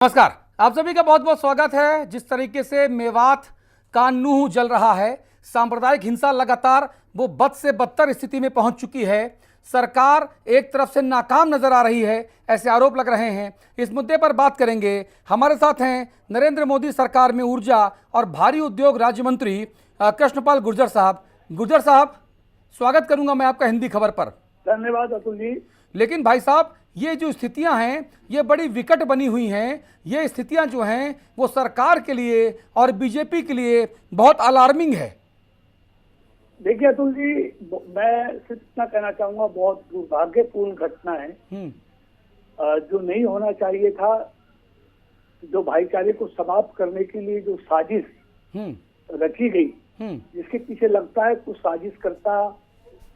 नमस्कार, आप सभी का बहुत बहुत स्वागत है। जिस तरीके से मेवात का नूह जल रहा है, सांप्रदायिक हिंसा लगातार वो बद से बदतर स्थिति में पहुंच चुकी है। सरकार एक तरफ से नाकाम नजर आ रही है, ऐसे आरोप लग रहे हैं। इस मुद्दे पर बात करेंगे। हमारे साथ हैं नरेंद्र मोदी सरकार में ऊर्जा और भारी उद्योग राज्य मंत्री कृष्णपाल गुर्जर साहब। गुर्जर साहब, स्वागत करूंगा मैं आपका हिंदी खबर पर। धन्यवाद अतुल जी। लेकिन भाई साहब, ये जो स्थितियां हैं ये बड़ी विकट बनी हुई हैं। ये स्थितियां जो हैं वो सरकार के लिए और बीजेपी के लिए बहुत अलार्मिंग है। देखिए अतुल जी, मैं सिर्फ इतना कहना चाहूंगा, बहुत दुर्भाग्यपूर्ण घटना है जो नहीं होना चाहिए था। जो भाईचारे को समाप्त करने के लिए जो साजिश रची गई, जिसके पीछे लगता है कुछ साजिश करता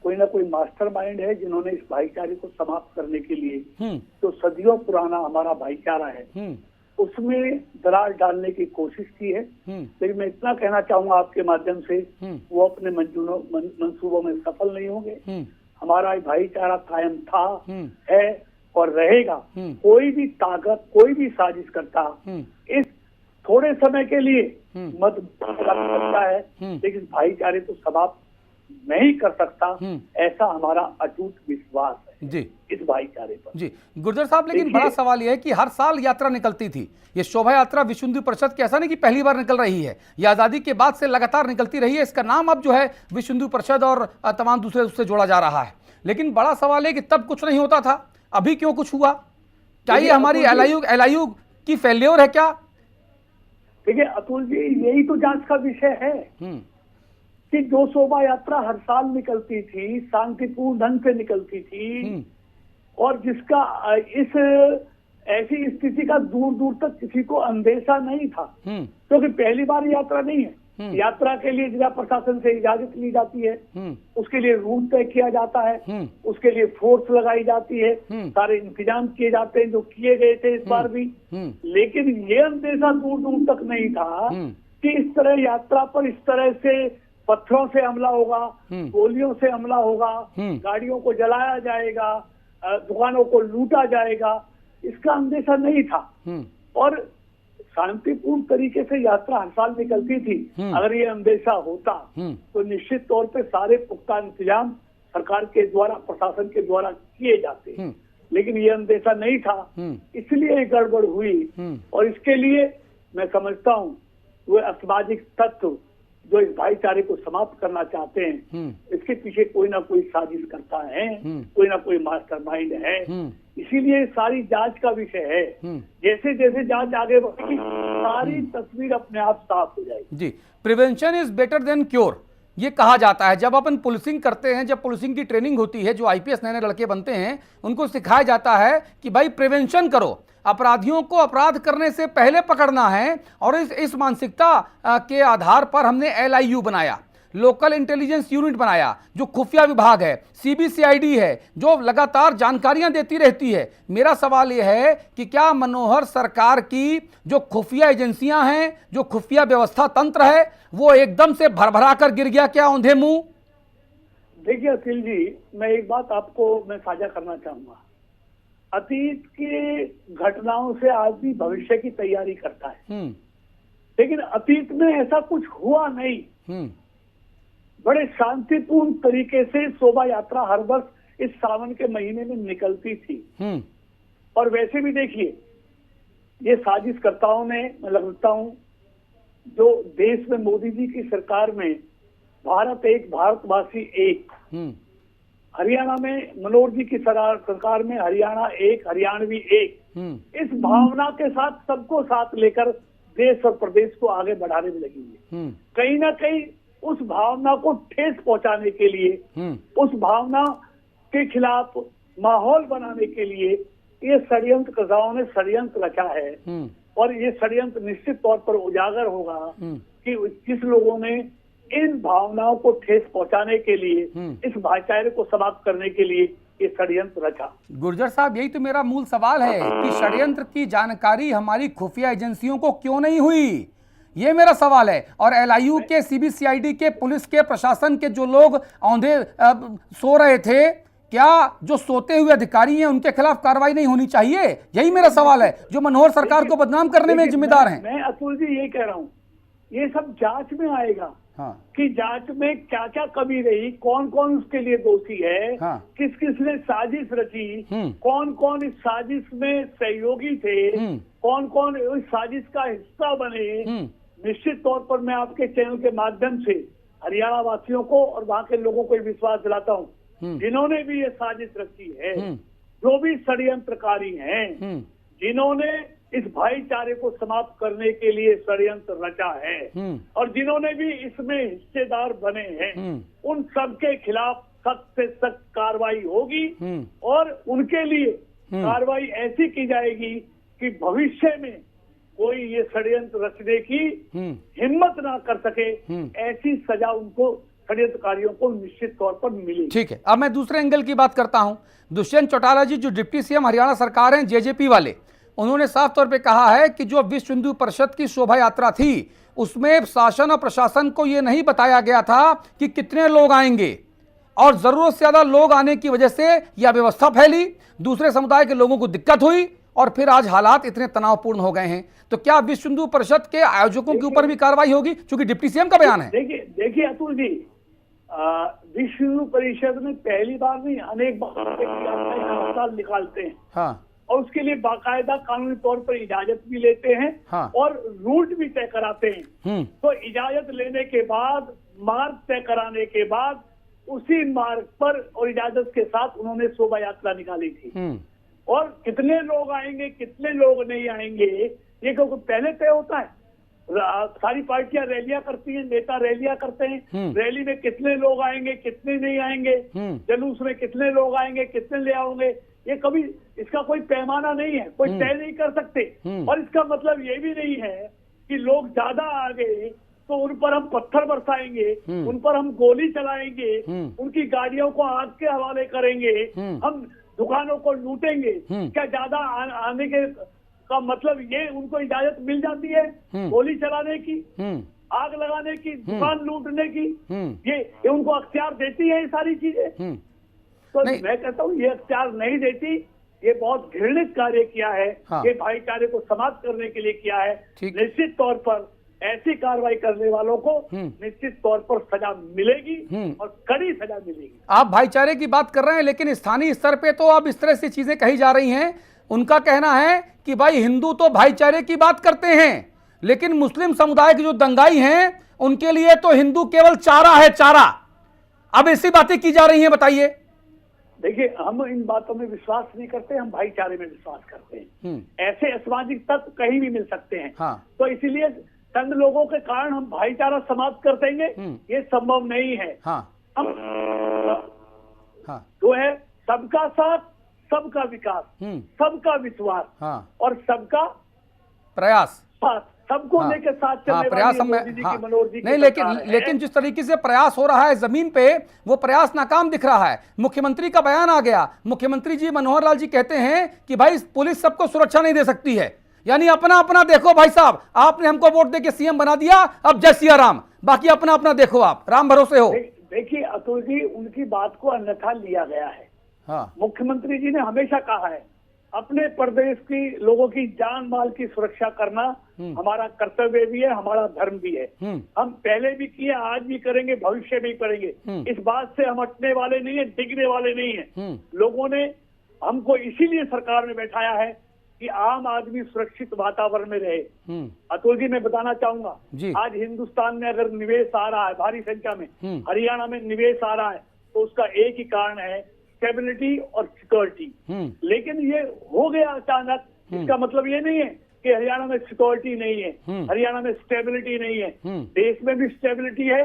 कोई ना कोई मास्टरमाइंड है, जिन्होंने इस भाईचारे को समाप्त करने के लिए जो सदियों पुराना हमारा भाईचारा है उसमें दरार डालने की कोशिश की है। लेकिन मैं इतना कहना चाहूंगा आपके माध्यम से, वो अपने मंसूबों में सफल नहीं होंगे। हमारा भाईचारा कायम था, है और रहेगा। कोई भी ताकत, कोई भी साजिश करता इस थोड़े समय के लिए मत सकता है, लेकिन भाईचारे को समाप्त नहीं कर सकता, ऐसा हमारा अटूट विश्वास है जी इस भाईचारे पर। जी गुर्जर साहब, लेकिन बड़ा सवाल यह है कि हर साल यात्रा निकलती थी। ये शोभा यात्रा विश्व हिंदू परिषद की ऐसा नहीं कि पहली बार निकल रही है, ये आजादी के बाद से लगातार निकलती रही है। इसका नाम अब जो है विश्व हिंदू परिषद और तमाम दूसरे उससे जोड़ा जा रहा है। लेकिन बड़ा सवाल है कि तब कुछ नहीं होता था, अभी क्यों कुछ हुआ? क्या ये हमारी एलआईयू की फेल्योर है क्या? देखिए अतुल जी, यही तो जांच का विषय है कि जो शोभा यात्रा हर साल निकलती थी, शांतिपूर्ण ढंग से निकलती थी, और जिसका इस ऐसी स्थिति का दूर दूर तक किसी को अंदेशा नहीं था, क्योंकि पहली बार यात्रा नहीं है। यात्रा के लिए जिला प्रशासन से इजाजत ली जाती है, उसके लिए रूट तय किया जाता है, उसके लिए फोर्स लगाई जाती है, सारे इंतजाम किए जाते हैं जो किए गए थे इस बार भी। लेकिन ये अंदेशा दूर दूर तक नहीं था कि इस तरह यात्रा पर इस तरह से पत्थरों से हमला होगा, गोलियों से हमला होगा, गाड़ियों को जलाया जाएगा, दुकानों को लूटा जाएगा, इसका अंदेशा नहीं था। और शांतिपूर्ण तरीके से यात्रा हर साल निकलती थी। अगर ये अंदेशा होता तो निश्चित तौर पे सारे पुख्ता इंतजाम सरकार के द्वारा, प्रशासन के द्वारा किए जाते। लेकिन ये अंदेशा नहीं था, इसलिए गड़बड़ हुई। और इसके लिए मैं समझता हूँ वो असामाजिक तत्व जो इस भाईचारे को समाप्त करना चाहते हैं, इसके पीछे कोई ना कोई साजिश करता है, कोई ना कोई मास्टरमाइंड है। इसीलिए सारी जांच का विषय है। जैसे जैसे जांच आगे बढ़ेगी सारी तस्वीर अपने आप साफ हो जाएगी। जी, prevention is better than cure, ये कहा जाता है। जब अपन पुलिसिंग करते हैं, जब पुलिसिंग की ट्रेनिंग होती है, जो आईपीएस नए नए लड़के बनते हैं उनको सिखाया जाता है कि भाई प्रिवेंशन करो, अपराधियों को अपराध करने से पहले पकड़ना है। और इस मानसिकता के आधार पर हमने एलआईयू बनाया, लोकल इंटेलिजेंस यूनिट बनाया, जो खुफिया विभाग है, सीबीसीआईडी है, जो लगातार जानकारियां देती रहती है। मेरा सवाल यह है कि क्या मनोहर सरकार की जो खुफिया एजेंसियां हैं, जो खुफिया व्यवस्था तंत्र है, वो एकदम से भरभरा कर गिर गया क्या औंधे मुंह? देखिए अखिल जी, मैं एक बात आपको मैं साझा करना चाहूंगा। अतीत की घटनाओं से आदमी भविष्य की तैयारी करता है, लेकिन अतीत में ऐसा कुछ हुआ नहीं। बड़े शांतिपूर्ण तरीके से शोभा यात्रा हर वर्ष इस सावन के महीने में निकलती थी। और वैसे भी देखिए, ये साजिशकर्ताओं ने, मैं लगता हूं, जो देश में मोदी जी की सरकार में भारत एक, भारतवासी एक, हरियाणा में मनोहर जी की सरकार में हरियाणा एक, हरियाणवी एक, इस भावना के साथ सबको साथ लेकर देश और प्रदेश को आगे बढ़ाने में लगी हुई है। कहीं ना कहीं उस भावना को ठेस पहुंचाने के लिए, उस भावना के खिलाफ माहौल बनाने के लिए ये षड्यंत्रकर्ताओं ने षड्यंत्र रचा है। और ये षड्यंत्र निश्चित तौर पर उजागर होगा कि जिस लोगों ने इन भावनाओं को ठेस पहुंचाने के लिए, इस भाईचारे को समाप्त करने के लिए ये षड्यंत्र रचा। गुर्जर साहब, यही तो मेरा मूल सवाल है कि षड्यंत्र की जानकारी हमारी खुफिया एजेंसियों को क्यों नहीं हुई, ये मेरा सवाल है। और एलआईयू के, सीबीसीआईडी के, पुलिस के, प्रशासन के जो लोग औंधे सो रहे थे, क्या जो सोते हुए अधिकारी हैं उनके खिलाफ कार्रवाई नहीं होनी चाहिए? यही मेरा सवाल है, जो मनोहर सरकार को बदनाम करने में जिम्मेदार हैं। मैं अतुल जी ये कह रहा हूँ, ये सब जांच में आएगा। हाँ। कि जांच में क्या क्या कमी रही, कौन कौन उसके लिए दोषी है। हाँ। किस किस ने साजिश रची, कौन कौन इस साजिश में सहयोगी थे, कौन कौन इस साजिश का हिस्सा बने। निश्चित तौर पर मैं आपके चैनल के माध्यम से हरियाणा वासियों को और वहाँ के लोगों को विश्वास दिलाता हूँ, जिन्होंने भी ये साजिश रची है, जो भी षड्यंत्रकारी हैं, जिन्होंने इस भाईचारे को समाप्त करने के लिए षड्यंत्र रचा है और जिन्होंने भी इसमें हिस्सेदार बने हैं, उन सबके खिलाफ सख्त से सख्त कार्रवाई होगी और उनके लिए कार्रवाई ऐसी की जाएगी कि भविष्य में कोई ये षड्यंत्र रचने की हिम्मत ना कर सके। ऐसी सजा उनको षड्यंत्रकारियों को निश्चित तौर पर मिलेगी। ठीक है, अब मैं दूसरे एंगल की बात करता हूं। दुष्यंत चौटाला जी जो डिप्टी सीएम हरियाणा सरकार हैं, जेजेपी वाले, उन्होंने साफ तौर पे कहा है कि जो विश्व हिंदू परिषद की शोभा यात्रा थी उसमें शासन और प्रशासन को यह नहीं बताया गया था कि कितने लोग आएंगे, और जरूरत से ज्यादा लोग आने की वजह से यह अव्यवस्था फैली, दूसरे समुदाय के लोगों को दिक्कत हुई और फिर आज हालात इतने तनावपूर्ण हो गए हैं। तो क्या विश्व हिंदू परिषद के आयोजकों के ऊपर भी कार्रवाई होगी, क्योंकि डिप्टी सीएम का बयान है? देखिए अतुल जी, विश्व हिंदू परिषद में पहली बार नहीं, अनेक बार निकालते हैं। हाँ। और उसके लिए बाकायदा कानूनी तौर पर इजाजत भी लेते हैं। हाँ। और रूट भी तय कराते हैं। तो इजाजत लेने के बाद, मार्ग तय कराने के बाद, उसी मार्ग पर और इजाजत के साथ उन्होंने शोभा यात्रा निकाली थी। और कितने लोग आएंगे, कितने लोग नहीं आएंगे, ये क्योंकि पहले तय होता है। सारी पार्टियां रैलियां करती हैं, नेता रैलियां करते हैं, रैली में कितने लोग आएंगे, कितने नहीं आएंगे, जुलूस में कितने लोग आएंगे, कितने ले आओगे, ये कभी इसका कोई पैमाना नहीं है, कोई तय नहीं कर सकते। और इसका मतलब ये भी नहीं है कि लोग ज्यादा आ गए तो उन पर हम पत्थर बरसाएंगे, उन पर हम गोली चलाएंगे, उनकी गाड़ियों को आग के हवाले करेंगे, हम दुकानों को लूटेंगे। क्या ज्यादा आने के का मतलब ये उनको इजाजत मिल जाती है गोली चलाने की, आग लगाने की, दुकान लूटने की? ये उनको अख्तियार देती है ये सारी चीजें? तो मैं कहता हूँ ये अख्तियार नहीं देती। ये बहुत घृणित कार्य किया है। हाँ। ये भाईचारे को समाप्त करने के लिए किया है। निश्चित तौर पर ऐसी कार्रवाई करने वालों को निश्चित तौर पर सजा मिलेगी और कड़ी सजा मिलेगी। आप भाईचारे की बात कर रहे हैं, लेकिन स्थानीय स्तर पे तो अब इस तरह से चीजें कही जा रही हैं। उनका कहना है कि भाई हिंदू तो भाईचारे की बात करते हैं, लेकिन मुस्लिम समुदाय के जो दंगाई हैं उनके लिए तो हिंदू केवल चारा है, चारा। अब ऐसी बातें की जा रही हैं, बताइए। देखिए, हम इन बातों में विश्वास नहीं करते, हम भाईचारे में विश्वास करते हैं। ऐसे असामाजिक तत्व कहीं भी मिल सकते हैं। हाँ। तो इसीलिए चंद लोगों के कारण हम भाईचारा समाप्त कर देंगे, ये संभव नहीं है। हाँ। हम जो है सबका साथ, सबका विकास, सबका विश्वास, और सबका प्रयास, सबको लेकर साथ चलने प्रयास वाली मोदी जी की, मनोहर जी की नहीं, लेकिन जिस तरीके से प्रयास हो रहा है जमीन पे, वो प्रयास नाकाम दिख रहा है। मुख्यमंत्री का बयान आ गया, मुख्यमंत्री जी मनोहर लाल जी कहते हैं कि भाई पुलिस सबको सुरक्षा नहीं दे सकती है, यानी अपना अपना देखो भाई साहब, आपने हमको वोट देके सीएम बना दिया, अब जय सिया राम, बाकी अपना अपना देखो, आप राम भरोसे हो। देखिए अतुल जी, उनकी बात को अन्यथा लिया गया है। हाँ। मुख्यमंत्री जी ने हमेशा कहा है अपने प्रदेश की लोगों की जान माल की सुरक्षा करना हमारा कर्तव्य भी है, हमारा धर्म भी है। हम पहले भी किए, आज भी करेंगे, भविष्य में करेंगे। इस बात से हम हटने वाले नहीं है, डिगने वाले नहीं है। लोगों ने हमको इसीलिए सरकार में बैठाया है कि आम आदमी सुरक्षित वातावरण में रहे। अतुल जी, मैं बताना चाहूंगा, आज हिंदुस्तान में अगर निवेश आ रहा है भारी संख्या में, हरियाणा में निवेश आ रहा है, तो उसका एक ही कारण है, स्टेबिलिटी और सिक्योरिटी। लेकिन ये हो गया अचानक। इसका मतलब ये नहीं है कि हरियाणा में सिक्योरिटी नहीं है, हरियाणा में स्टेबिलिटी नहीं है। देश में भी स्टेबिलिटी है,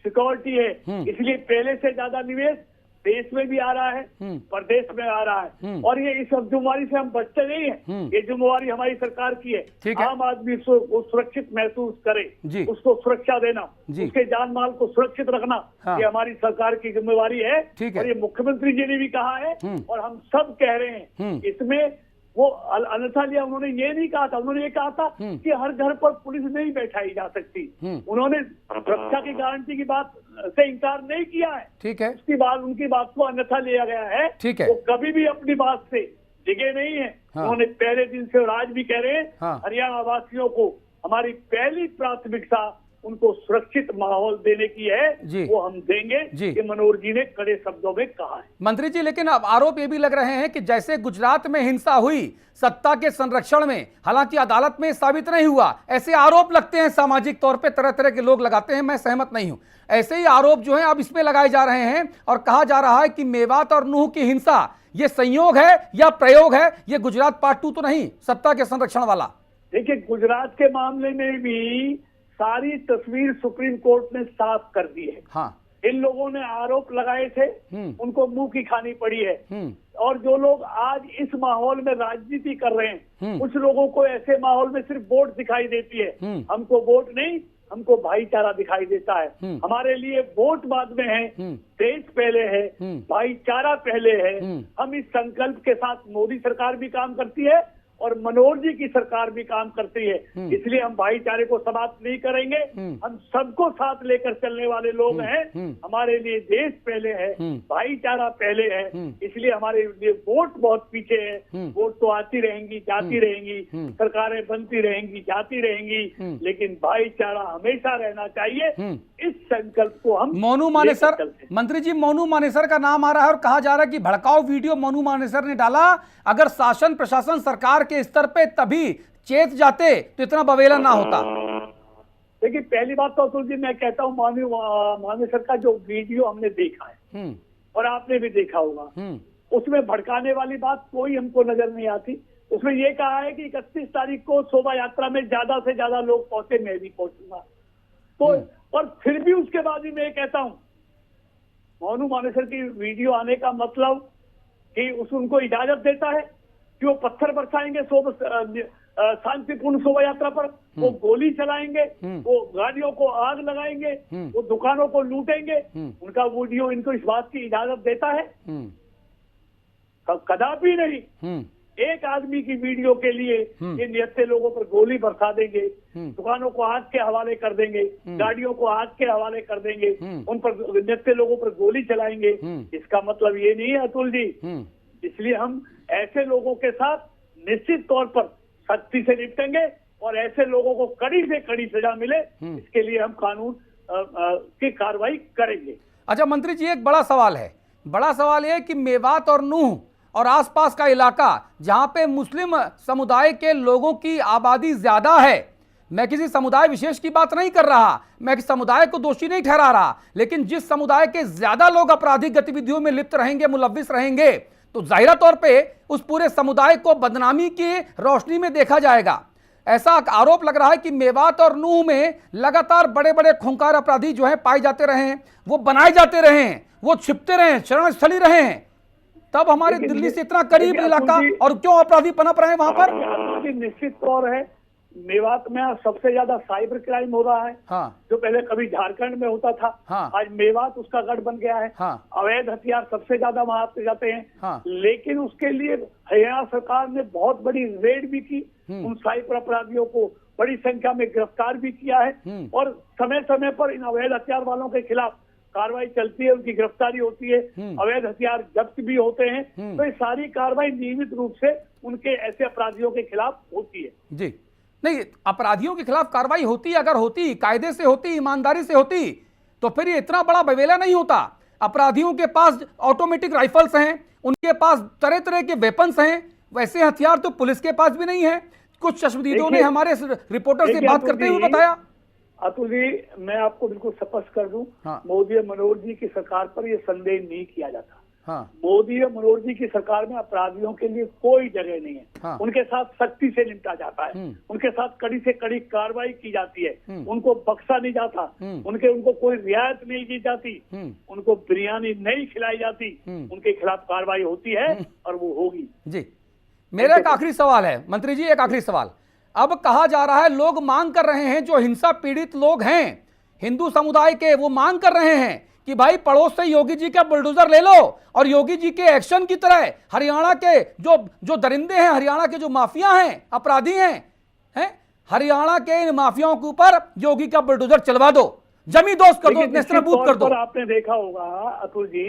सिक्योरिटी है, इसलिए पहले से ज्यादा निवेश देश में भी आ रहा है, प्रदेश में आ रहा है। और ये इस जिम्मेवारी से हम बचते नहीं है, ये जिम्मेवारी हमारी सरकार की है। आम आदमी सुरक्षित महसूस करे, उसको सुरक्षा देना, उसके जान माल को सुरक्षित रखना, ये हमारी सरकार की जिम्मेवारी है। और ये मुख्यमंत्री जी ने भी कहा है और हम सब कह रहे हैं, इसमें वो अन्यथा लिया। उन्होंने ये नहीं कहा था, उन्होंने ये कहा था कि हर घर पर पुलिस नहीं बैठाई जा सकती। उन्होंने सुरक्षा की गारंटी की बात से इंकार नहीं किया है। ठीक है, उसकी बात, उनकी बात को अन्यथा लिया गया है। ठीक है, वो कभी भी अपनी बात से डिगे नहीं है। हाँ। उन्होंने पहले दिन से और आज भी कह रहे हैं, हाँ। हरियाणा वासियों को हमारी पहली प्राथमिकता उनको सुरक्षित माहौल देने की जी। है, वो हम देंगे। जी। ये मनोहर जी ने कड़े शब्दों में कहा है। मंत्री जी, लेकिन अब आरोप ये भी लग रहे हैं कि जैसे गुजरात में हिंसा हुई सत्ता के संरक्षण में, हालांकि अदालत में साबित नहीं हुआ, ऐसे आरोप लगते हैं सामाजिक तौर पे, तरह तरह के लोग लगाते हैं, मैं सहमत नहीं हूं। ऐसे ही आरोप जो हैं अब इसमें लगाए जा रहे हैं और कहा जा रहा है कि मेवात और नूह की हिंसा ये संयोग है या प्रयोग है, ये गुजरात पार्ट 2 तो नहीं, सत्ता के संरक्षण वाला। देखिए, गुजरात के मामले में भी सारी तस्वीर सुप्रीम कोर्ट ने साफ कर दी है। हाँ। इन लोगों ने आरोप लगाए थे, उनको मुंह की खानी पड़ी है। और जो लोग आज इस माहौल में राजनीति कर रहे हैं, कुछ लोगों को ऐसे माहौल में सिर्फ वोट दिखाई देती है। हमको वोट नहीं, हमको भाईचारा दिखाई देता है। हमारे लिए वोट बाद में है, देश पहले है, भाईचारा पहले है। हम इस संकल्प के साथ मोदी सरकार भी काम करती है और मनोहर जी की सरकार भी काम करती है। इसलिए हम भाईचारे को समाप्त नहीं करेंगे। हम सबको साथ लेकर चलने वाले लोग हैं। हमारे लिए देश पहले है, भाईचारा पहले है। इसलिए हमारे लिए वोट बहुत पीछे है। वोट तो आती रहेंगी, जाती रहेंगी, सरकारें बनती रहेंगी, जाती रहेंगी, लेकिन भाईचारा हमेशा रहना चाहिए। इस संकल्प को हम मोनू मानेसर, मंत्री जी मोनू मानेसर का नाम आ रहा है और कहा जा रहा है कि भड़काऊ वीडियो मोनू मानेसर ने डाला। अगर शासन प्रशासन सरकार के स्तर पे तभी चेत जाते तो इतना बवेला ना होता। देखिए, पहली बात तो अतुल जी मैं कहता हूँ, मानेसर का जो वीडियो हमने देखा है और आपने भी देखा होगा, उसमें भड़काने वाली बात कोई हमको नजर नहीं आती। उसमें ये कहा है कि 31 तारीख को शोभा यात्रा में ज्यादा से ज्यादा लोग पहुंचे, मैं भी पहुंचूंगा। तो और फिर भी उसके बाद भी मैं कहता हूँ, मोनू मानेसर की वीडियो आने का मतलब कि उनको इजाजत देता है कि वो पत्थर बरसाएंगे शांतिपूर्ण शोभा यात्रा पर, वो गोली चलाएंगे, वो गाड़ियों को आग लगाएंगे, वो दुकानों को लूटेंगे। उनका वीडियो इनको इस बात की इजाजत देता है? कदापि नहीं। एक आदमी की वीडियो के लिए ये निहत्थे लोगों पर गोली बरसा देंगे, दुकानों को आग के हवाले कर देंगे, गाड़ियों को आग के हवाले कर देंगे, उन पर निहत्थे लोगों पर गोली चलाएंगे। इसका मतलब ये नहीं है अतुल जी। इसलिए हम ऐसे लोगों के साथ निश्चित तौर पर सख्ती से निपटेंगे और ऐसे लोगों को कड़ी से कड़ी सजा मिले, इसके लिए हम कानून की कार्रवाई करेंगे। अच्छा मंत्री जी, एक बड़ा सवाल है। बड़ा सवाल यह है कि मेवात और नूह और आसपास का इलाका जहां पे मुस्लिम समुदाय के लोगों की आबादी ज्यादा है, मैं किसी समुदाय विशेष की बात नहीं कर रहा, मैं किसी समुदाय को दोषी नहीं ठहरा रहा, लेकिन जिस समुदाय के ज्यादा लोग आपराधिक गतिविधियों में लिप्त रहेंगे, मुलव्विस रहेंगे, तो जाहिर तौर पे उस पूरे समुदाय को बदनामी की रोशनी में देखा जाएगा। ऐसा आरोप लग रहा है कि मेवात और नूह में लगातार बड़े बड़े खूंखार अपराधी जो है पाए जाते रहे हैं, वो बनाए जाते रहे हैं, वो छिपते रहे हैं, शरण स्थली रहे हैं। तब हमारे दिल्ली से इतना करीब इलाका और क्यों अपराधी पनप रहे हैं वहां पर? निश्चित तौर है, मेवात में सबसे ज्यादा साइबर क्राइम हो रहा है। हाँ। जो पहले कभी झारखंड में होता था, हाँ। आज मेवात उसका गढ़ बन गया है। हाँ। अवैध हथियार सबसे ज्यादा वहां पे जाते हैं। हाँ। लेकिन उसके लिए हरियाणा सरकार ने बहुत बड़ी रेड भी की, उन साइबर अपराधियों को बड़ी संख्या में गिरफ्तार भी किया है और समय समय पर इन अवैध हथियार वालों के खिलाफ कार्रवाई चलती है, उनकी गिरफ्तारी होती है, अवैध हथियार जब्त भी होते हैं। तो ये सारी कार्रवाई नियमित रूप से उनके ऐसे अपराधियों के खिलाफ होती है। जी नहीं, अपराधियों के खिलाफ कार्रवाई होती, अगर होती, कायदे से होती, ईमानदारी से होती, तो फिर ये इतना बड़ा बवेला नहीं होता। अपराधियों के पास ऑटोमेटिक राइफल्स हैं, उनके पास तरह तरह के वेपन्स हैं, वैसे हथियार तो पुलिस के पास भी नहीं है। कुछ चश्मदीदों ने हमारे रिपोर्टर से बात करते हुए बताया। अतुल जी, मैं आपको बिल्कुल स्पष्ट कर दूं, हाँ। मोदी और मनोहर जी की सरकार पर यह संदेह नहीं किया जाता। हाँ। मोदी और मनोहर जी की सरकार में अपराधियों के लिए कोई जगह नहीं है। हाँ। उनके साथ सख्ती से निपटा जाता है, उनके साथ कड़ी से कड़ी कार्रवाई की जाती है, उनको बख्शा नहीं जाता, उनको कोई रियायत नहीं दी जाती, उनको बिरयानी नहीं खिलाई जाती, उनके खिलाफ कार्रवाई होती है और वो होगी। जी, मेरा एक आखिरी सवाल है मंत्री जी, एक आखिरी सवाल। अब कहा जा रहा है, लोग मांग कर रहे हैं, जो हिंसा पीड़ित लोग हैं हिंदू समुदाय के, वो मांग कर रहे हैं कि कि भाई पड़ोस से योगी जी का बुलडोजर ले लो और योगी जी के एक्शन की तरह हरियाणा के जो दरिंदे हैं, हरियाणा के जो माफिया हैं, अपराधी हैं, हरियाणा के इन माफियाओं के ऊपर योगी का बुलडोजर चलवा दो, जमी दोस्त कर दो, नेस्तनाबूद कर दो। आपने देखा होगा अतुल जी,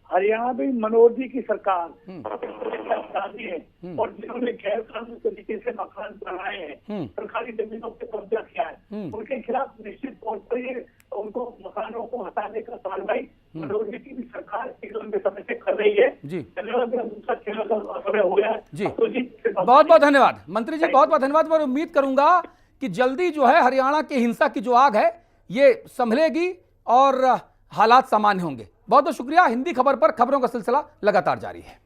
हरियाणा में मनोहर जी की सरकार है और जिन्होंने गैर कानूनी तरीके से मकान बनाए हैं, सरकारी जमीनों पे कब्जा किया है, उनके खिलाफ निश्चित तौर पर ये उनको मकानों को हटाने का कार्रवाई मनोहर जी की भी सरकार एक लंबे समय से कर रही है जी। दूसरा समय हो गया जी। बहुत बहुत धन्यवाद मंत्री जी, बहुत बहुत धन्यवाद। मैं उम्मीद करूंगा कि जल्दी जो है हरियाणा की हिंसा की जो आग है ये संभलेगी और हालात सामान्य होंगे। बहुत बहुत शुक्रिया। हिंदी खबर पर खबरों का सिलसिला लगातार जारी है।